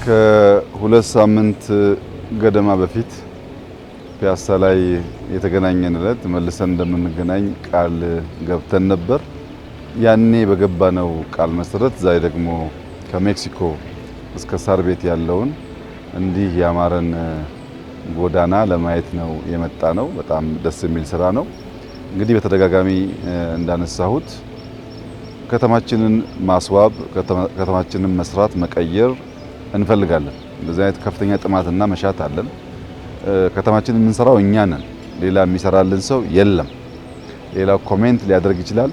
ከሁለት ሳምንት ገደማ በፊት ፒያሳ ላይ የተገናኘን ዕለት መልሰን እንደምንገናኝ ቃል ገብተን ነበር። ያኔ በገባነው ቃል መሰረት ዛሬ ደግሞ ከሜክሲኮ እስከ ሳር ቤት ያለውን እንዲህ ያማረን ጎዳና ለማየት ነው የመጣ ነው። በጣም ደስ የሚል ስራ ነው። እንግዲህ በተደጋጋሚ እንዳነሳሁት ከተማችንን ማስዋብ፣ ከተማችንን መስራት፣ መቀየር እንፈልጋለን። እንደዚህ አይነት ከፍተኛ ጥማትና መሻት አለን። ከተማችንን የምንሰራው እኛ ነን። ሌላ የሚሰራልን ሰው የለም። ሌላው ኮሜንት ሊያደርግ ይችላል፣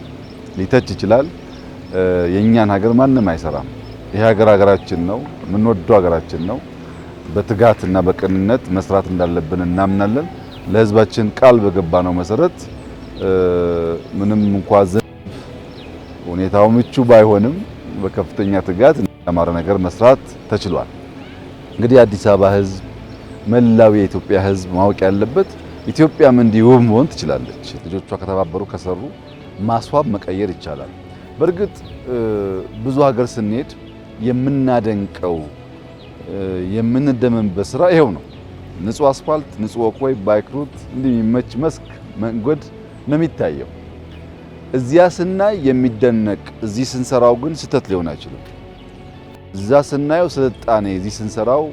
ሊተች ይችላል። የኛን ሀገር ማንም አይሰራም። ይሄ ሀገራችን ነው፣ የምንወደው ሀገራችን ነው። በትጋትና በቅንነት መስራት እንዳለብን እናምናለን። ለህዝባችን ቃል በገባነው መሰረት ምንም እንኳን ሁኔታው ምቹ ባይሆንም በከፍተኛ ትጋት ያማረ ነገር መስራት ተችሏል። እንግዲህ አዲስ አበባ ህዝብ፣ መላው የኢትዮጵያ ህዝብ ማወቅ ያለበት ኢትዮጵያም እንዲህ ውብ መሆን ትችላለች። ልጆቿ ከተባበሩ ከሰሩ ማስዋብ መቀየር ይቻላል። በእርግጥ ብዙ ሀገር ስንሄድ የምናደንቀው የምንደመምበት ስራ ይሄው ነው። ንጹህ አስፋልት፣ ንጹህ ወክወይ፣ ባይክ ሩት፣ እንዲህ የሚመች መስክ መንገድ ነው የሚታየው። እዚያ ስናይ የሚደነቅ፣ እዚህ ስንሰራው ግን ስህተት ሊሆን አይችልም። እዛ ስናየው ስልጣኔ፣ እዚህ ስንሰራው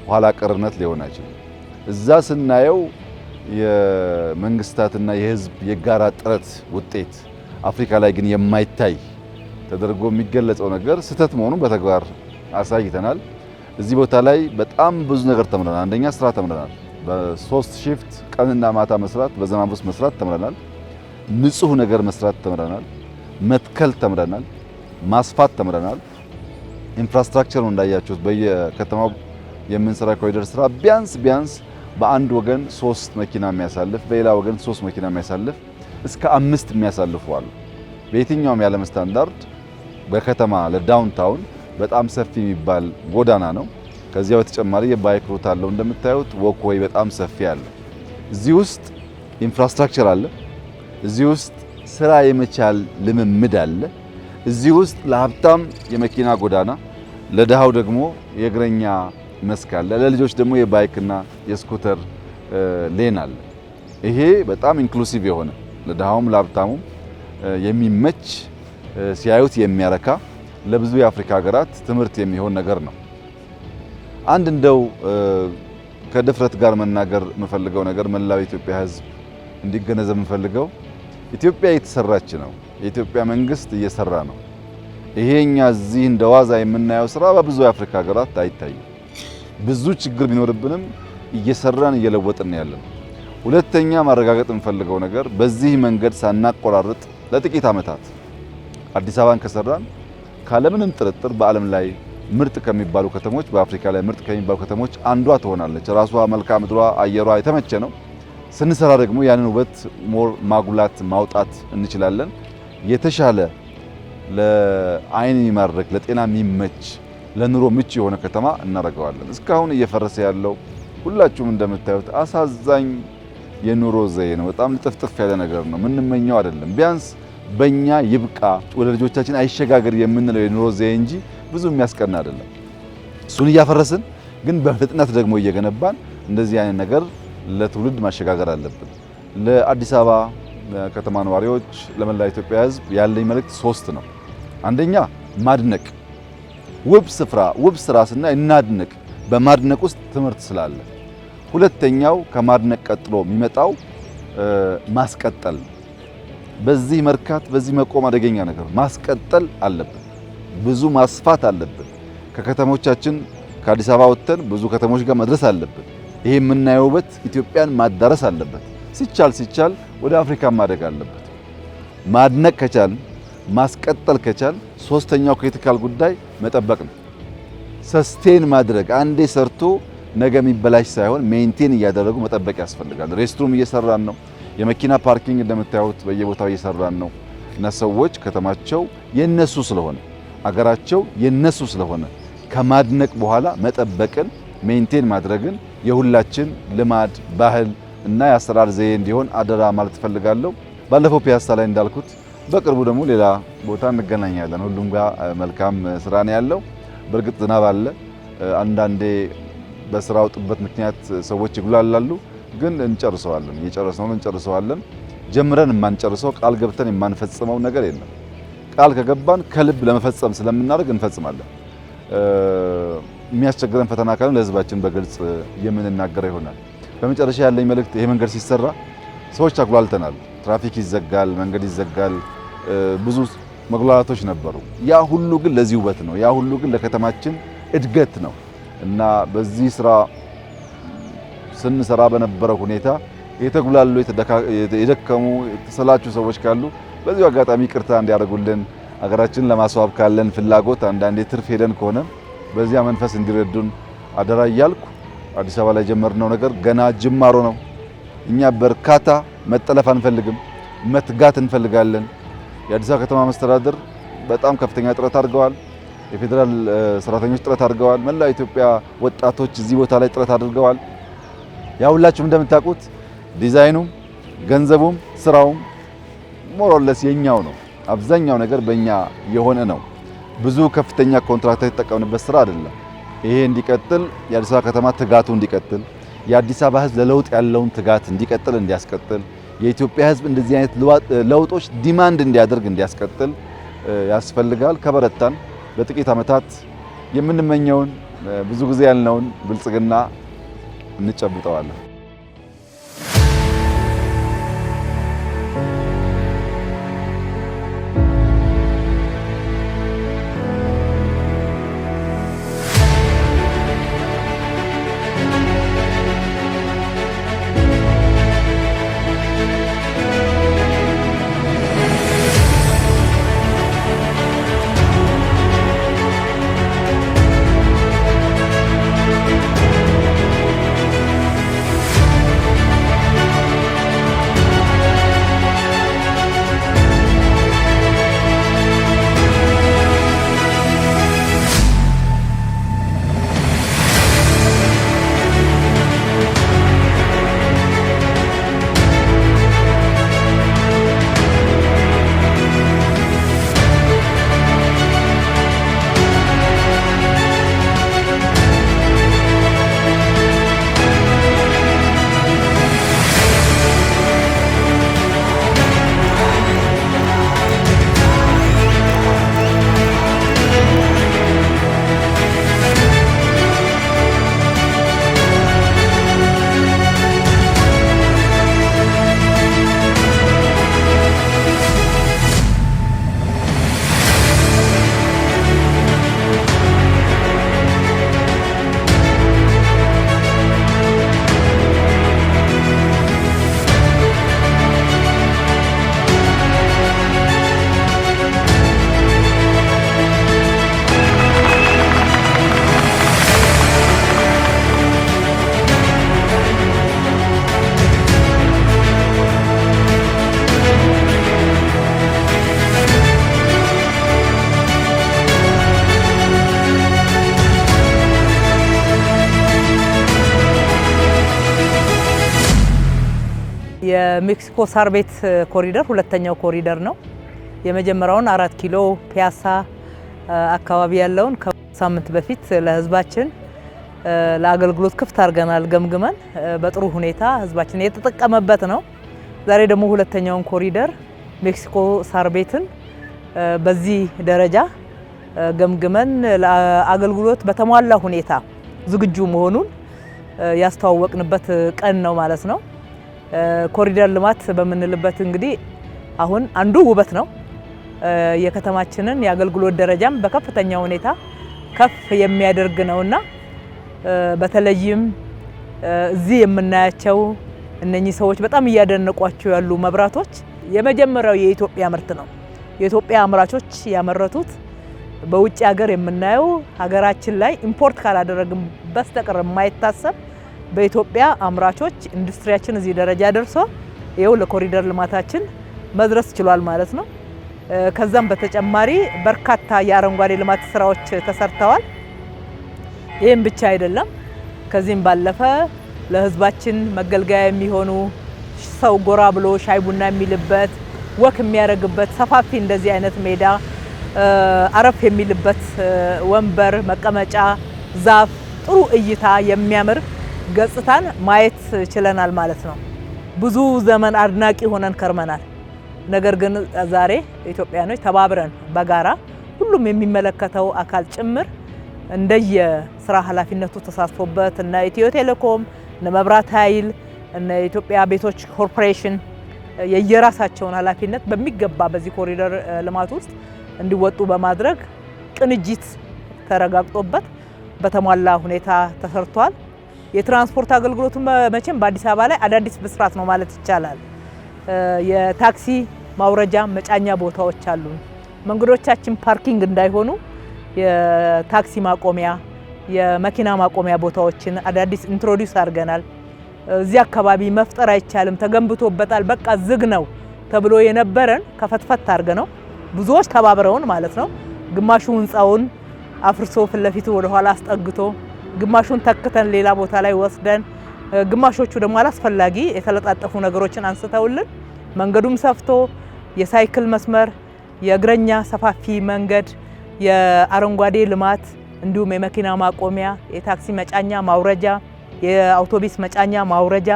ኋላ ቀርነት ሊሆን አይችልም። እዛ ስናየው የመንግስታትና የህዝብ የጋራ ጥረት ውጤት አፍሪካ ላይ ግን የማይታይ ተደርጎ የሚገለጸው ነገር ስህተት መሆኑን በተግባር አሳይተናል። እዚህ ቦታ ላይ በጣም ብዙ ነገር ተምረናል። አንደኛ ስራ ተምረናል። በሶስት ሺፍት ቀንና ማታ መስራት፣ በዝናብ ውስጥ መስራት ተምረናል። ንጹህ ነገር መስራት ተምረናል። መትከል ተምረናል። ማስፋት ተምረናል። ኢንፍራስትራክቸሩን እንዳያችሁት በየከተማው የምንሰራ ኮሪደር ስራ ቢያንስ በአንድ ወገን 3 መኪና የሚያሳልፍ፣ በሌላ ወገን 3 መኪና የሚያሳልፍ እስከ 5 የሚያሳልፉ አሉ። በየትኛውም የዓለም ስታንዳርድ በከተማ ለዳውንታውን በጣም ሰፊ የሚባል ጎዳና ነው። ከዚያው በተጨማሪ የባይክ ሩት አለው። እንደምታዩት ወክዌይ በጣም ሰፊ አለ። እዚህ ውስጥ ኢንፍራስትራክቸር አለ። እዚህ ውስጥ ስራ የመቻል ልምምድ አለ። እዚህ ውስጥ ለሀብታም የመኪና ጎዳና፣ ለድሃው ደግሞ የእግረኛ መስክ አለ። ለልጆች ደግሞ የባይክና የስኩተር ሌን አለ። ይሄ በጣም ኢንክሉሲቭ የሆነ ለድሃውም ለሀብታሙም የሚመች ሲያዩት የሚያረካ ለብዙ የአፍሪካ ሀገራት ትምህርት የሚሆን ነገር ነው። አንድ እንደው ከድፍረት ጋር መናገር የምፈልገው ነገር መላው የኢትዮጵያ ሕዝብ እንዲገነዘብ የምፈልገው ኢትዮጵያ እየተሰራች ነው። የኢትዮጵያ መንግስት እየሰራ ነው። ይሄኛ እዚህ እንደዋዛ የምናየው ስራ በብዙ የአፍሪካ ሀገራት አይታይም። ብዙ ችግር ቢኖርብንም እየሰራን እየለወጥን ያለን። ሁለተኛ ማረጋገጥ የምፈልገው ነገር በዚህ መንገድ ሳናቆራርጥ ለጥቂት ዓመታት አዲስ አበባን ከሰራን ካለምንም ጥርጥር በዓለም ላይ ምርጥ ከሚባሉ ከተሞች፣ በአፍሪካ ላይ ምርጥ ከሚባሉ ከተሞች አንዷ ትሆናለች። ራሷ መልክዓ ምድሯ፣ አየሯ የተመቸ ነው። ስንሰራ ደግሞ ያንን ውበት ሞር ማጉላት ማውጣት እንችላለን። የተሻለ ለአይን የሚማርክ ለጤና የሚመች ለኑሮ ምቹ የሆነ ከተማ እናደርገዋለን። እስካሁን እየፈረሰ ያለው ሁላችሁም እንደምታዩት አሳዛኝ የኑሮ ዘዬ ነው። በጣም ልጥፍጥፍ ያለ ነገር ነው። ምንመኘው አይደለም። ቢያንስ በእኛ ይብቃ፣ ወደ ልጆቻችን አይሸጋገር የምንለው የኑሮ ዘዬ እንጂ ብዙ የሚያስቀና አይደለም። እሱን እያፈረስን ግን በፍጥነት ደግሞ እየገነባን እንደዚህ አይነት ነገር ለትውልድ ማሸጋገር አለብን። ለአዲስ አበባ ከተማ ነዋሪዎች፣ ለመላ ኢትዮጵያ ሕዝብ ያለኝ መልእክት 3 ነው። አንደኛ ማድነቅ፣ ውብ ስፍራ ውብ ስራ ስናይ እናድንቅ። በማድነቅ ውስጥ ትምህርት ስላለ። ሁለተኛው ከማድነቅ ቀጥሎ የሚመጣው ማስቀጠል። በዚህ መርካት፣ በዚህ መቆም አደገኛ ነገር። ማስቀጠል አለብን። ብዙ ማስፋት አለብን። ከከተሞቻችን ከአዲስ አበባ ወጥተን ብዙ ከተሞች ጋር መድረስ አለብን። ይሄ የምናየው ውበት ኢትዮጵያን ማዳረስ አለበት። ሲቻል ወደ አፍሪካ ማደግ አለበት። ማድነቅ ከቻል፣ ማስቀጠል ከቻል፣ ሶስተኛው ክሪቲካል ጉዳይ መጠበቅ ነው። ሰስቴን ማድረግ፣ አንዴ ሰርቶ ነገ የሚበላሽ ሳይሆን ሜንቴን እያደረጉ መጠበቅ ያስፈልጋል። ሬስትሩም እየሰራን ነው። የመኪና ፓርኪንግ እንደምታዩት በየቦታው እየሰራን ነው። እና ሰዎች ከተማቸው የነሱ ስለሆነ፣ አገራቸው የነሱ ስለሆነ ከማድነቅ በኋላ መጠበቅን ሜንቴን ማድረግን የሁላችን ልማድ ባህል እና የአሰራር ዘዬ እንዲሆን አደራ ማለት እፈልጋለሁ። ባለፈው ፒያሳ ላይ እንዳልኩት በቅርቡ ደግሞ ሌላ ቦታ እንገናኛለን። ሁሉም ጋር መልካም ስራ ነው ያለው። በእርግጥ ዝናብ አለ። አንዳንዴ በስራው ጥበት ምክንያት ሰዎች ይጉላላሉ፣ ግን እንጨርሰዋለን። እየጨረስነው እንጨርሰዋለን። ጀምረን የማንጨርሰው ቃል ገብተን የማንፈጽመው ነገር የለም። ቃል ከገባን ከልብ ለመፈጸም ስለምናደርግ እንፈጽማለን። የሚያስቸግረን ፈተና ካለ ለህዝባችን በግልጽ የምንናገረው ይሆናል። በመጨረሻ ያለኝ መልእክት ይሄ መንገድ ሲሰራ ሰዎች አጉላልተናል። ትራፊክ ይዘጋል፣ መንገድ ይዘጋል፣ ብዙ መጉላላቶች ነበሩ። ያ ሁሉ ግን ለዚህ ውበት ነው። ያ ሁሉ ግን ለከተማችን እድገት ነው እና በዚህ ስራ ስንሰራ በነበረው ሁኔታ የተጉላሉ የደከሙ የተሰላቹ ሰዎች ካሉ በዚሁ አጋጣሚ ይቅርታ እንዲያደርጉልን፣ አገራችንን ለማስዋብ ካለን ፍላጎት አንዳንዴ ትርፍ ሄደን ከሆነ በዚያ መንፈስ እንዲረዱን አደራ እያልኩ አዲስ አበባ ላይ ጀመርነው ነገር ገና ጅማሮ ነው። እኛ በርካታ መጠለፍ አንፈልግም፣ መትጋት እንፈልጋለን። የአዲስ አበባ ከተማ መስተዳድር በጣም ከፍተኛ ጥረት አድርገዋል። የፌዴራል ሰራተኞች ጥረት አድርገዋል። መላ ኢትዮጵያ ወጣቶች እዚህ ቦታ ላይ ጥረት አድርገዋል። ያ ሁላችሁም እንደምታውቁት ዲዛይኑም ገንዘቡም ስራውም ሞሮለስ የኛው ነው። አብዛኛው ነገር በእኛ የሆነ ነው። ብዙ ከፍተኛ ኮንትራክተር የተጠቀምንበት ስራ አይደለም። ይሄ እንዲቀጥል የአዲስ አበባ ከተማ ትጋቱ እንዲቀጥል፣ የአዲስ አበባ ህዝብ ለለውጥ ያለውን ትጋት እንዲቀጥል እንዲያስቀጥል፣ የኢትዮጵያ ህዝብ እንደዚህ አይነት ለውጦች ዲማንድ እንዲያደርግ እንዲያስቀጥል ያስፈልጋል። ከበረታን በጥቂት ዓመታት የምንመኘውን ብዙ ጊዜ ያልነውን ብልጽግና እንጨብጠዋለን። የሜክሲኮ ሳር ቤት ኮሪደር ሁለተኛው ኮሪደር ነው። የመጀመሪያውን 4 ኪሎ ፒያሳ አካባቢ ያለውን ከሳምንት በፊት ለህዝባችን ለአገልግሎት ክፍት አድርገናል። ገምግመን በጥሩ ሁኔታ ህዝባችን የተጠቀመበት ነው። ዛሬ ደግሞ ሁለተኛውን ኮሪደር ሜክሲኮ ሳር ቤትን በዚህ ደረጃ ገምግመን ለአገልግሎት በተሟላ ሁኔታ ዝግጁ መሆኑን ያስተዋወቅንበት ቀን ነው ማለት ነው። ኮሪደር ልማት በምንልበት እንግዲህ አሁን አንዱ ውበት ነው። የከተማችንን የአገልግሎት ደረጃም በከፍተኛ ሁኔታ ከፍ የሚያደርግ ነውና በተለይም እዚህ የምናያቸው እነኚህ ሰዎች በጣም እያደነቋቸው ያሉ መብራቶች የመጀመሪያው የኢትዮጵያ ምርት ነው። የኢትዮጵያ አምራቾች ያመረቱት በውጭ ሀገር የምናየው ሀገራችን ላይ ኢምፖርት ካላደረግን በስተቀር የማይታሰብ በኢትዮጵያ አምራቾች ኢንዱስትሪያችን እዚህ ደረጃ ደርሶ ይኸው ለኮሪደር ልማታችን መድረስ ችሏል ማለት ነው። ከዛም በተጨማሪ በርካታ የአረንጓዴ ልማት ስራዎች ተሰርተዋል። ይህም ብቻ አይደለም። ከዚህም ባለፈ ለህዝባችን መገልገያ የሚሆኑ ሰው ጎራ ብሎ ሻይ ቡና የሚልበት ወክ የሚያደርግበት ሰፋፊ እንደዚህ አይነት ሜዳ አረፍ የሚልበት ወንበር መቀመጫ ዛፍ፣ ጥሩ እይታ፣ የሚያምር ገጽታን ማየት ችለናል ማለት ነው። ብዙ ዘመን አድናቂ ሆነን ከርመናል። ነገር ግን ዛሬ ኢትዮጵያኖች ተባብረን በጋራ ሁሉም የሚመለከተው አካል ጭምር እንደየ ስራ ኃላፊነቱ ተሳትፎበት እነ ኢትዮ ቴሌኮም፣ እነ መብራት ኃይል፣ እነ ኢትዮጵያ ቤቶች ኮርፖሬሽን የየራሳቸውን ኃላፊነት በሚገባ በዚህ ኮሪደር ልማት ውስጥ እንዲወጡ በማድረግ ቅንጅት ተረጋግጦበት በተሟላ ሁኔታ ተሰርቷል። የትራንስፖርት አገልግሎቱን መቼም በአዲስ አበባ ላይ አዳዲስ ብስራት ነው ማለት ይቻላል። የታክሲ ማውረጃ መጫኛ ቦታዎች አሉ። መንገዶቻችን ፓርኪንግ እንዳይሆኑ የታክሲ ማቆሚያ፣ የመኪና ማቆሚያ ቦታዎችን አዳዲስ ኢንትሮዲዩስ አድርገናል። እዚህ አካባቢ መፍጠር አይቻልም ተገንብቶበታል፣ በቃ ዝግ ነው ተብሎ የነበረን ከፈትፈት አድርገ ነው ብዙዎች ተባብረውን ማለት ነው። ግማሹ ህንፃውን አፍርሶ ፊት ለፊቱ ወደ ኋላ አስጠግቶ ግማሹን ተክተን ሌላ ቦታ ላይ ወስደን ግማሾቹ ደግሞ አላስፈላጊ የተለጣጠፉ ነገሮችን አንስተውልን መንገዱም ሰፍቶ የሳይክል መስመር፣ የእግረኛ ሰፋፊ መንገድ፣ የአረንጓዴ ልማት እንዲሁም የመኪና ማቆሚያ፣ የታክሲ መጫኛ ማውረጃ፣ የአውቶቡስ መጫኛ ማውረጃ፣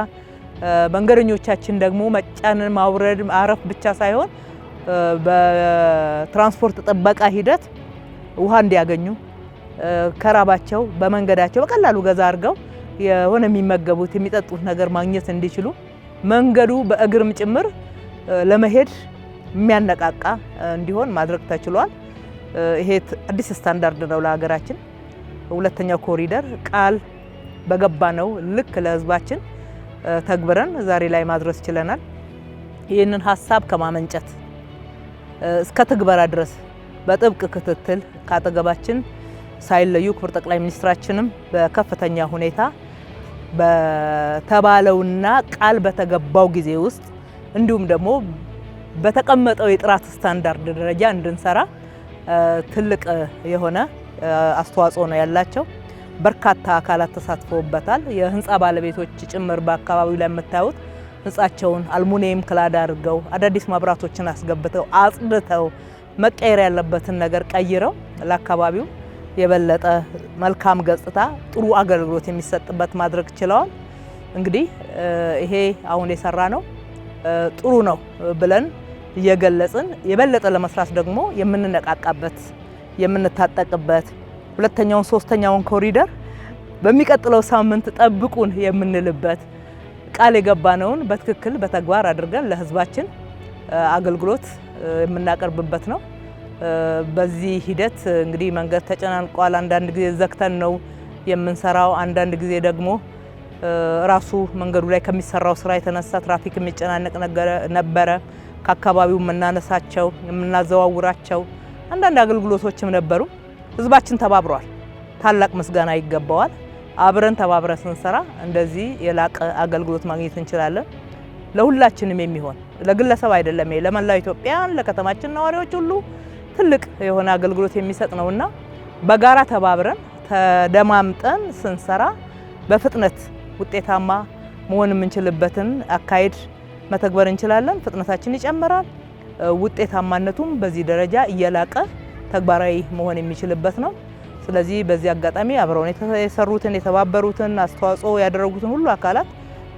መንገደኞቻችን ደግሞ መጫን ማውረድ ማረፍ ብቻ ሳይሆን በትራንስፖርት ጥበቃ ሂደት ውሃ እንዲያገኙ ከራባቸው በመንገዳቸው በቀላሉ ገዛ አድርገው የሆነ የሚመገቡት የሚጠጡት ነገር ማግኘት እንዲችሉ መንገዱ በእግርም ጭምር ለመሄድ የሚያነቃቃ እንዲሆን ማድረግ ተችሏል። ይሄ አዲስ ስታንዳርድ ነው ለሀገራችን። ሁለተኛው ኮሪደር ቃል በገባ ነው ልክ ለህዝባችን ተግብረን ዛሬ ላይ ማድረስ ችለናል። ይህንን ሀሳብ ከማመንጨት እስከ ትግበራ ድረስ በጥብቅ ክትትል ካጠገባችን ሳይለዩ ክቡር ጠቅላይ ሚኒስትራችንም በከፍተኛ ሁኔታ በተባለውና ቃል በተገባው ጊዜ ውስጥ እንዲሁም ደግሞ በተቀመጠው የጥራት ስታንዳርድ ደረጃ እንድንሰራ ትልቅ የሆነ አስተዋጽኦ ነው ያላቸው። በርካታ አካላት ተሳትፈውበታል። የህንፃ ባለቤቶች ጭምር በአካባቢው ላይ የምታዩት ህንፃቸውን አልሙኒየም ክላድ አድርገው አዳዲስ መብራቶችን አስገብተው አጽድተው መቀየር ያለበትን ነገር ቀይረው ለአካባቢው የበለጠ መልካም ገጽታ ጥሩ አገልግሎት የሚሰጥበት ማድረግ ችለዋል። እንግዲህ ይሄ አሁን የሰራ ነው ጥሩ ነው ብለን እየገለጽን የበለጠ ለመስራት ደግሞ የምንነቃቃበት የምንታጠቅበት ሁለተኛውን ሶስተኛውን ኮሪደር በሚቀጥለው ሳምንት ጠብቁን የምንልበት ቃል የገባነውን በትክክል በተግባር አድርገን ለህዝባችን አገልግሎት የምናቀርብበት ነው። በዚህ ሂደት እንግዲህ መንገድ ተጨናንቋል። አንዳንድ ጊዜ ዘግተን ነው የምንሰራው። አንዳንድ ጊዜ ደግሞ ራሱ መንገዱ ላይ ከሚሰራው ስራ የተነሳ ትራፊክ የሚጨናነቅ ነበረ። ከአካባቢው የምናነሳቸው የምናዘዋውራቸው አንዳንድ አገልግሎቶችም ነበሩ። ህዝባችን ተባብሯል። ታላቅ ምስጋና ይገባዋል። አብረን ተባብረን ስንሰራ እንደዚህ የላቀ አገልግሎት ማግኘት እንችላለን። ለሁላችንም የሚሆን ለግለሰብ አይደለም፣ ለመላው ኢትዮጵያን ለከተማችን ነዋሪዎች ሁሉ ትልቅ የሆነ አገልግሎት የሚሰጥ ነውና በጋራ ተባብረን ተደማምጠን ስንሰራ በፍጥነት ውጤታማ መሆን የምንችልበትን አካሄድ መተግበር እንችላለን። ፍጥነታችን ይጨምራል። ውጤታማነቱም በዚህ ደረጃ እየላቀ ተግባራዊ መሆን የሚችልበት ነው። ስለዚህ በዚህ አጋጣሚ አብረውን የሰሩትን የተባበሩትን አስተዋጽኦ ያደረጉትን ሁሉ አካላት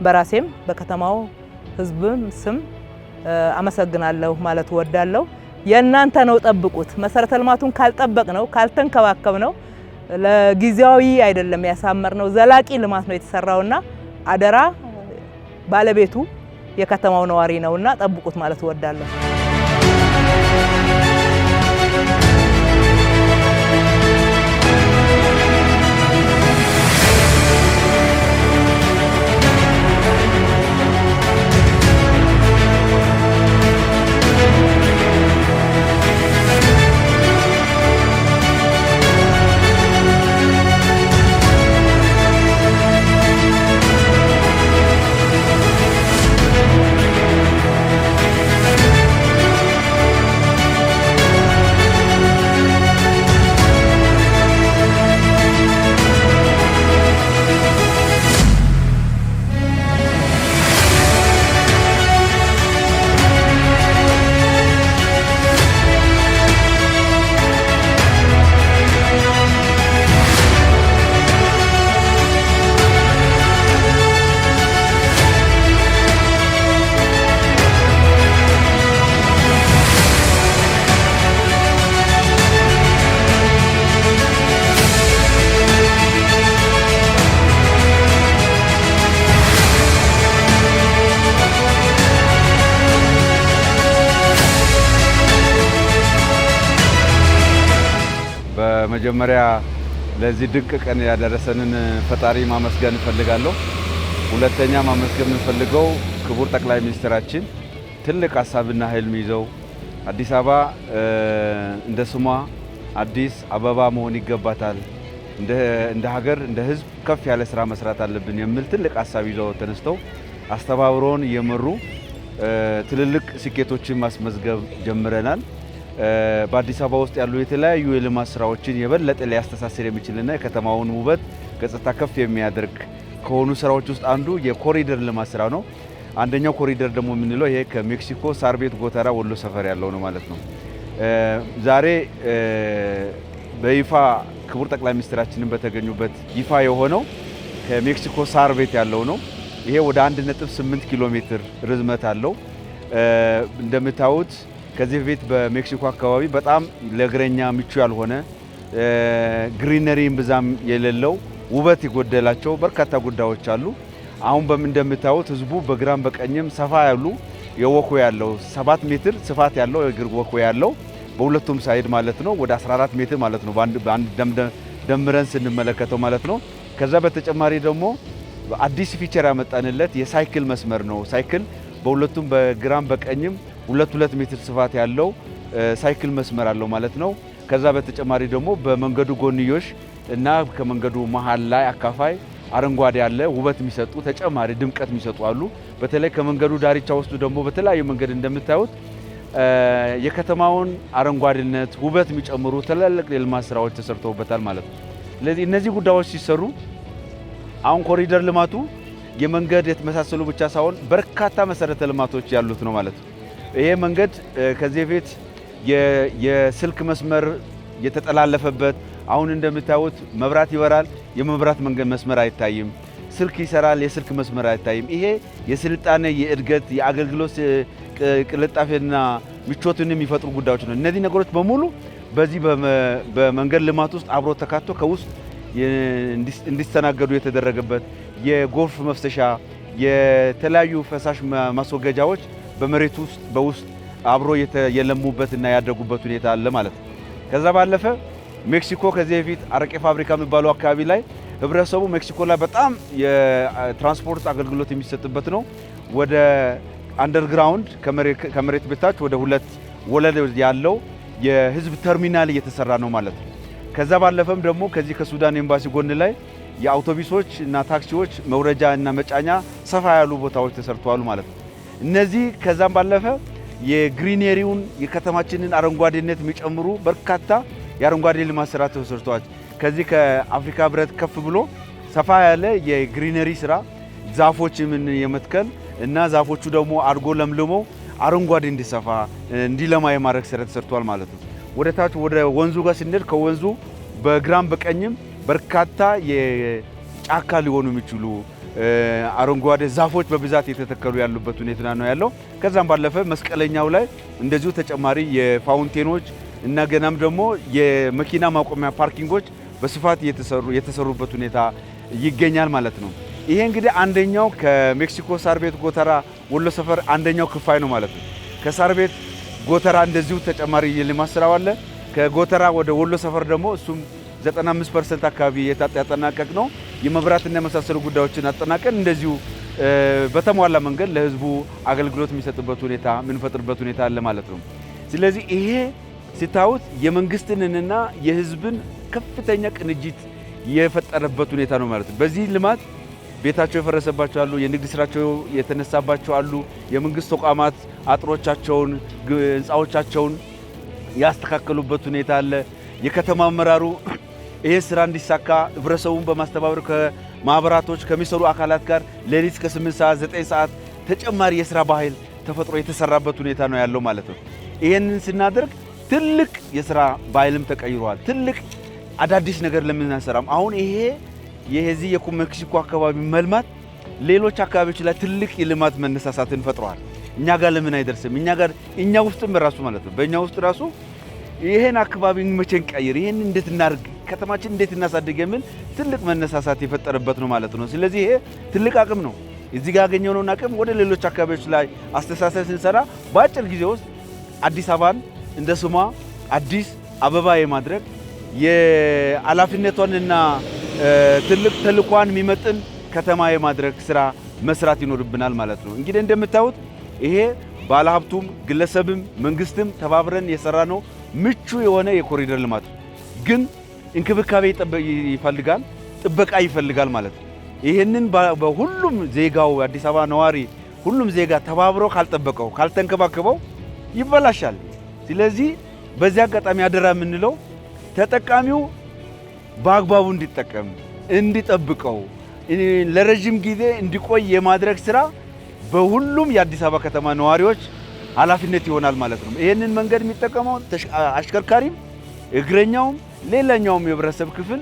በራሴም በከተማው ህዝብም ስም አመሰግናለሁ ማለት እወዳለሁ። የእናንተ ነው፣ ጠብቁት። መሰረተ ልማቱን ካልጠበቅ ነው ካልተንከባከብ ነው ለጊዜያዊ አይደለም ያሳመር ነው ዘላቂ ልማት ነው የተሰራውና አደራ ባለቤቱ የከተማው ነዋሪ ነውና ጠብቁት ማለት እወዳለሁ። በመጀመሪያ ለዚህ ድንቅ ቀን ያደረሰንን ፈጣሪ ማመስገን እፈልጋለሁ። ሁለተኛ ማመስገን የምፈልገው ክቡር ጠቅላይ ሚኒስትራችን ትልቅ ሀሳብና ህልም ይዘው አዲስ አበባ እንደ ስሟ አዲስ አበባ መሆን ይገባታል፣ እንደ ሀገር እንደ ህዝብ ከፍ ያለ ስራ መስራት አለብን የሚል ትልቅ ሀሳብ ይዘው ተነስተው አስተባብረውን እየመሩ ትልልቅ ስኬቶችን ማስመዝገብ ጀምረናል። በአዲስ አበባ ውስጥ ያሉ የተለያዩ የልማት ስራዎችን የበለጠ ሊያስተሳስር የሚችልና የከተማውን ውበት ገጽታ ከፍ የሚያደርግ ከሆኑ ስራዎች ውስጥ አንዱ የኮሪደር ልማት ስራ ነው። አንደኛው ኮሪደር ደግሞ የምንለው ይሄ ከሜክሲኮ ሳር ቤት ጎተራ ወሎ ሰፈር ያለው ነው ማለት ነው። ዛሬ በይፋ ክቡር ጠቅላይ ሚኒስትራችንን በተገኙበት ይፋ የሆነው ከሜክሲኮ ሳር ቤት ያለው ነው። ይሄ ወደ 1.8 ኪሎ ሜትር ርዝመት አለው። እንደምታዩት ከዚህ በፊት በሜክሲኮ አካባቢ በጣም ለእግረኛ ምቹ ያልሆነ ግሪነሪን ብዛም የሌለው ውበት የጎደላቸው በርካታ ጉዳዮች አሉ። አሁን እንደምታዩት ህዝቡ በግራም በቀኝም ሰፋ ያሉ የወኮ ያለው 7 ሜትር ስፋት ያለው የእግር ወኮ ያለው በሁለቱም ሳይድ ማለት ነው ወደ 14 ሜትር ማለት ነው በአንድ ደምረን ስንመለከተው ማለት ነው። ከዛ በተጨማሪ ደግሞ አዲስ ፊቸር ያመጣንለት የሳይክል መስመር ነው። ሳይክል በሁለቱም በግራም በቀኝም 2 ሜትር ስፋት ያለው ሳይክል መስመር አለው ማለት ነው። ከዛ በተጨማሪ ደግሞ በመንገዱ ጎንዮሽ እና ከመንገዱ መሃል ላይ አካፋይ አረንጓዴ ያለ ውበት የሚሰጡ ተጨማሪ ድምቀት የሚሰጡ አሉ። በተለይ ከመንገዱ ዳርቻ ውስጥ ደግሞ በተለያዩ መንገድ እንደምታዩት የከተማውን አረንጓዴነት ውበት የሚጨምሩ ትላልቅ የልማት ስራዎች ተሰርተውበታል ማለት ነው። ስለዚህ እነዚህ ጉዳዮች ሲሰሩ አሁን ኮሪደር ልማቱ የመንገድ የተመሳሰሉ ብቻ ሳይሆን በርካታ መሰረተ ልማቶች ያሉት ነው ማለት ነው። ይሄ መንገድ ከዚህ በፊት የስልክ መስመር የተጠላለፈበት፣ አሁን እንደምታዩት መብራት ይበራል፣ የመብራት መንገድ መስመር አይታይም። ስልክ ይሰራል፣ የስልክ መስመር አይታይም። ይሄ የስልጣኔ የእድገት የአገልግሎት ቅልጣፌና ምቾትን የሚፈጥሩ ጉዳዮች ነው። እነዚህ ነገሮች በሙሉ በዚህ በመንገድ ልማት ውስጥ አብሮ ተካቶ ከውስጥ እንዲስተናገዱ የተደረገበት የጎርፍ መፍሰሻ የተለያዩ ፈሳሽ ማስወገጃዎች በመሬት ውስጥ በውስጥ አብሮ የለሙበትና ያደጉበት ሁኔታ አለ ማለት ነው። ከዛ ባለፈ ሜክሲኮ ከዚህ በፊት አረቄ ፋብሪካ የሚባለው አካባቢ ላይ ህብረተሰቡ ሜክሲኮ ላይ በጣም የትራንስፖርት አገልግሎት የሚሰጥበት ነው። ወደ አንደርግራውንድ ከመሬት በታች ወደ 2 ወለል ያለው የህዝብ ተርሚናል እየተሰራ ነው ማለት ነው። ከዛ ባለፈም ደግሞ ከዚህ ከሱዳን ኤምባሲ ጎን ላይ የአውቶቡሶች እና ታክሲዎች መውረጃ እና መጫኛ ሰፋ ያሉ ቦታዎች ተሰርተዋል ማለት ነው። እነዚህ ከዛም ባለፈ የግሪነሪውን የከተማችንን አረንጓዴነት የሚጨምሩ በርካታ የአረንጓዴ ልማት ስራ ተሰርተዋል። ከዚህ ከአፍሪካ ህብረት ከፍ ብሎ ሰፋ ያለ የግሪነሪ ስራ ዛፎች የመትከል እና ዛፎቹ ደግሞ አድጎ ለምልሞ አረንጓዴ እንዲሰፋ እንዲለማ የማድረግ ስራ ተሰርቷል ማለት ነው። ወደ ታች ወደ ወንዙ ጋር ስንሄድ ከወንዙ በግራም በቀኝም በርካታ የጫካ ሊሆኑ የሚችሉ አረንጓዴ ዛፎች በብዛት የተተከሉ ያሉበት ሁኔታ ነው ያለው። ከዛም ባለፈ መስቀለኛው ላይ እንደዚሁ ተጨማሪ የፋውንቴኖች እና ገናም ደግሞ የመኪና ማቆሚያ ፓርኪንጎች በስፋት የተሰሩበት ሁኔታ ይገኛል ማለት ነው። ይሄ እንግዲህ አንደኛው ከሜክሲኮ ሳር ቤት ጎተራ ወሎ ሰፈር አንደኛው ክፋይ ነው ማለት ነው። ከሳር ቤት ጎተራ እንደዚሁ ተጨማሪ የልማት ስራው አለ። ከጎተራ ወደ ወሎ ሰፈር ደግሞ እሱም 95% አካባቢ ያጠናቀቅ ነው። የመብራትና የመሳሰሉ ጉዳዮችን አጠናቀን እንደዚሁ በተሟላ መንገድ ለህዝቡ አገልግሎት የሚሰጥበት ሁኔታ የምንፈጥርበት ሁኔታ አለ ማለት ነው። ስለዚህ ይሄ ሲታዩት የመንግስትንና የህዝብን ከፍተኛ ቅንጅት የፈጠረበት ሁኔታ ነው ማለት ነው። በዚህ ልማት ቤታቸው የፈረሰባቸው አሉ፣ የንግድ ስራቸው የተነሳባቸው አሉ። የመንግስት ተቋማት አጥሮቻቸውን ህንፃዎቻቸውን ያስተካከሉበት ሁኔታ አለ። የከተማ አመራሩ ይሄ ስራ እንዲሳካ ህብረተሰቡን በማስተባበር ከማህበራቶች ከሚሰሩ አካላት ጋር ሌሊት ከ8 ሰዓት 9 ሰዓት ተጨማሪ የስራ ባህል ተፈጥሮ የተሰራበት ሁኔታ ነው ያለው ማለት ነው። ይሄንን ስናደርግ ትልቅ የስራ ባህልም ተቀይሯል። ትልቅ አዳዲስ ነገር ለምን አንሰራም? አሁን ይሄ የዚህ የሜክሲኮ አካባቢ መልማት ሌሎች አካባቢዎች ላይ ትልቅ የልማት መነሳሳትን ፈጥሯል። እኛ ጋር ለምን አይደርስም? እኛ ውስጥም ራሱ ማለት ነው በእኛ ውስጥ ራሱ ይሄን አካባቢ መቼ እንቀይር፣ ይሄን እንዴት እናርግ፣ ከተማችን እንዴት እናሳድግ የሚል ትልቅ መነሳሳት የፈጠረበት ነው ማለት ነው። ስለዚህ ይሄ ትልቅ አቅም ነው። እዚህ ጋር ያገኘነውን አቅም ወደ ሌሎች አካባቢዎች ላይ አስተሳሰብ ስንሰራ በአጭር ጊዜ ውስጥ አዲስ አበባን እንደ ስሟ አዲስ አበባ የማድረግ የኃላፊነቷንና ትልቅ ተልኳን የሚመጥን ከተማ የማድረግ ስራ መስራት ይኖርብናል ማለት ነው። እንግዲህ እንደምታዩት ይሄ ባለሀብቱም ግለሰብም መንግስትም ተባብረን የሰራ ነው ምቹ የሆነ የኮሪደር ልማት ግን እንክብካቤ ይፈልጋል፣ ጥበቃ ይፈልጋል ማለት ነው። ይሄንን በሁሉም ዜጋው አዲስ አበባ ነዋሪ ሁሉም ዜጋ ተባብሮ ካልጠበቀው ካልተንከባከበው ይበላሻል። ስለዚህ በዚያ አጋጣሚ አደራ የምንለው ተጠቃሚው በአግባቡ እንዲጠቀም እንዲጠብቀው ለረጅም ጊዜ እንዲቆይ የማድረግ ስራ በሁሉም የአዲስ አበባ ከተማ ነዋሪዎች ኃላፊነት ይሆናል ማለት ነው። ይሄንን መንገድ የሚጠቀመው አሽከርካሪም እግረኛውም ሌላኛውም የህብረተሰብ ክፍል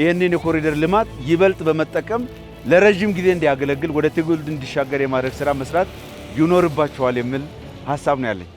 ይሄንን የኮሪደር ልማት ይበልጥ በመጠቀም ለረጅም ጊዜ እንዲያገለግል ወደ ትውልድ እንዲሻገር የማድረግ ስራ መስራት ይኖርባቸዋል የሚል ሐሳብ ነው ያለኝ።